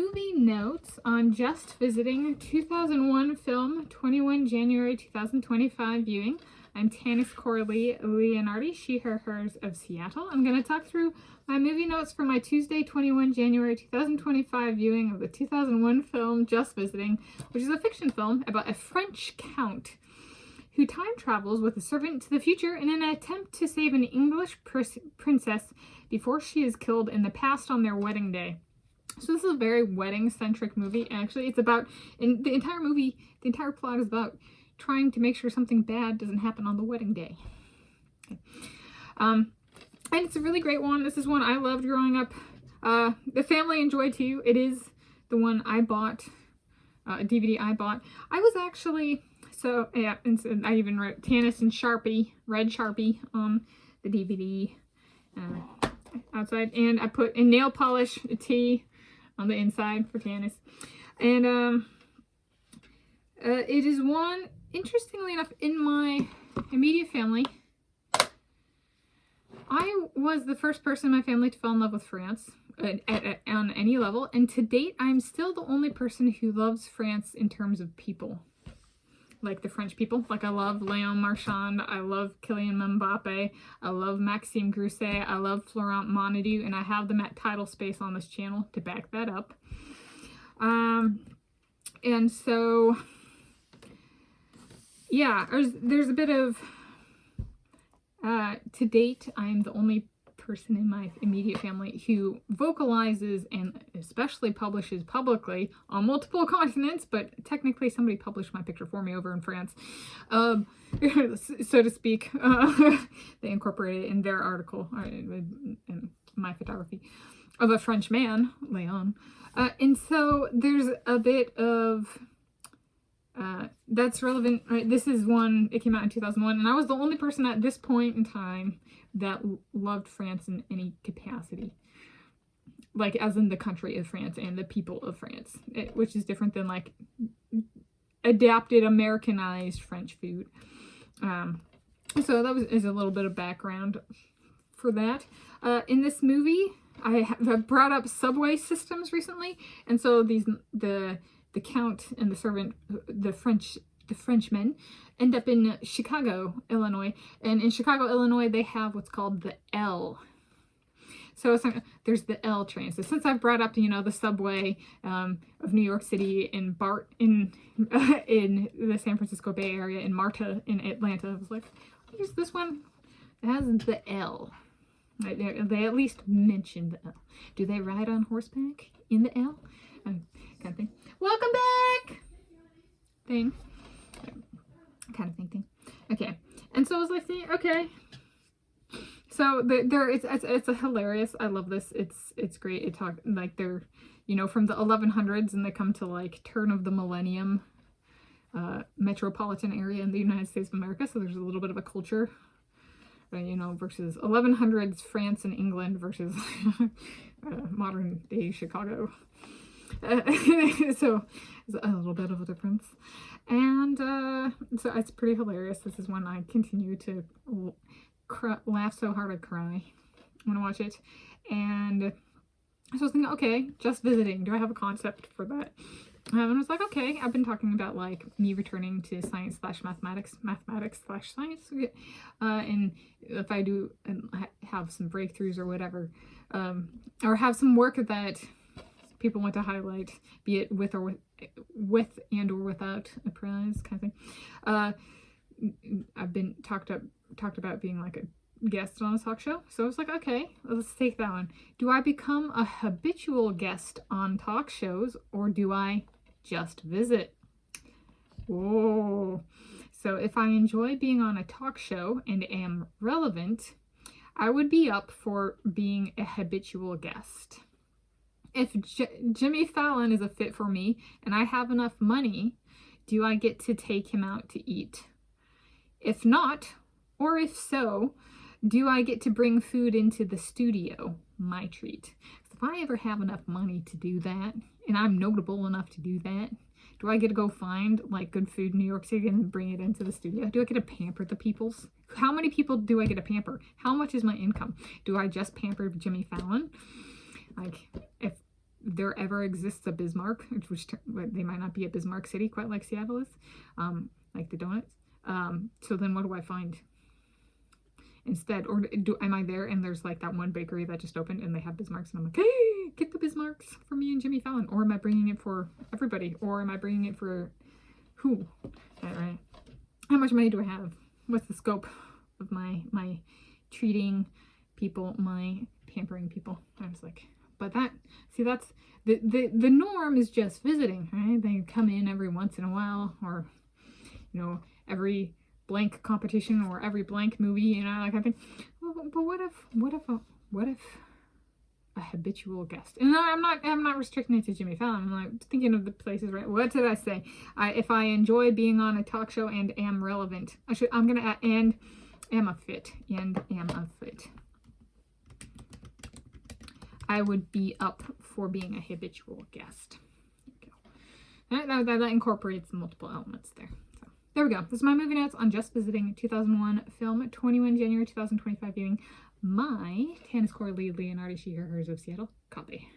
movie notes on Just Visiting 2001 film, 21 January 2025 viewing. I'm Tanis Corley Leonhardi, she, her, hers of Seattle. I'm going to talk through my movie notes for my Tuesday, 21 January 2025 viewing of the 2001 film Just Visiting, which is a fiction film about a French count who time travels with a servant to the future in an attempt to save an English princess before she is killed in the past on their wedding day. So this is a very wedding-centric movie. Actually, it's about, in the entire movie, the entire plot is about trying to make sure something bad doesn't happen on the wedding day. Okay. And it's a really great one. This is one I loved growing up. The family enjoyed too. It is the one I bought, a DVD I bought. I was actually, so yeah, and I even wrote Tanis and Sharpie, red Sharpie on the DVD outside. And I put a nail polish, a T on the inside for Tanis. And it is one, interestingly enough, in my immediate family, I was the first person in my family to fall in love with France on any level, and to date, I'm still the only person who loves France in terms of people. Like the French people. Like I love Léon Marchand, I love Kylian Mbappe, I love Maxime Grousset, I love Florent Monodou, and I have them at title space on this channel to back that up. And so, yeah, there's a bit of, to date, I'm the only person in my immediate family who vocalizes and especially publishes publicly on multiple continents, but technically somebody published my picture for me over in France, so to speak. They incorporated it in their article, in my photography, of a French man, Leon. And so there's a bit of that's relevant. Right? This is one, it came out in 2001, and I was the only person at this point in time that loved France in any capacity. Like, as in the country of France and the people of France, which is different than, like, adapted, Americanized French food. So that is a little bit of background for that. In this movie, I have brought up subway systems recently, and so the count and the servant, the Frenchmen, end up in Chicago, Illinois. And in Chicago, Illinois, they have what's called the L. So it's like, there's the L train. So since I've brought up, the subway of New York City and BART in the San Francisco Bay Area, and MARTA in Atlanta, I was like, here's this one that has the L. They at least mention the L. Do they ride on horseback in the L? Kind of thing. Welcome back! Thing. Kind of thing. Okay. And so I was like, okay. So it's a hilarious. I love this. It's great. It talk like they're, from the 1100s, and they come to like turn of the millennium metropolitan area in the United States of America. So there's a little bit of a culture, versus 1100s France and England versus modern day Chicago. So it's a little bit of a difference, and so it's pretty hilarious. This is one I continue to laugh so hard I cry when I watch it. And so I was thinking, okay, Just Visiting, do I have a concept for that? And I was like, okay, I've been talking about like me returning to science/mathematics, mathematics/science, and if I do have some breakthroughs or whatever, or have some work that people want to highlight, be it with and or without a prize kind of thing. I've been talked about being like a guest on a talk show. So I was like, okay, let's take that one. Do I become a habitual guest on talk shows, or do I just visit? Whoa. So if I enjoy being on a talk show and am relevant, I would be up for being a habitual guest. If Jimmy Fallon is a fit for me and I have enough money, do I get to take him out to eat? If not, or if so, do I get to bring food into the studio? My treat. If I ever have enough money to do that, and I'm notable enough to do that, do I get to go find like good food in New York City and bring it into the studio? Do I get to pamper the peoples? How many people do I get to pamper? How much is my income? Do I just pamper Jimmy Fallon? Like, if there ever exists a Bismarck, which they might not be a Bismarck city quite like Seattle is, like the donuts. So then what do I find instead? Or am I there and there's like that one bakery that just opened and they have Bismarcks and I'm like, hey, get the Bismarcks for me and Jimmy Fallon? Or am I bringing it for everybody? Or am I bringing it for who? Right? How much money do I have? What's the scope of my treating people, my pampering people? I was like, but that's the norm is just visiting, right? They come in every once in a while, or every blank competition or every blank movie, like I think, but what if a habitual guest? And I'm not restricting it to Jimmy Fallon. I'm like thinking of the places, right? What did I say? If I enjoy being on a talk show and am relevant, I'm gonna add and am a fit. I would be up for being a habitual guest. That incorporates multiple elements there. So there we go. This is my movie notes on Just Visiting 2001 film, 21 January 2025 viewing. My Tanis Leonhardi, she, her, hers of Seattle copy.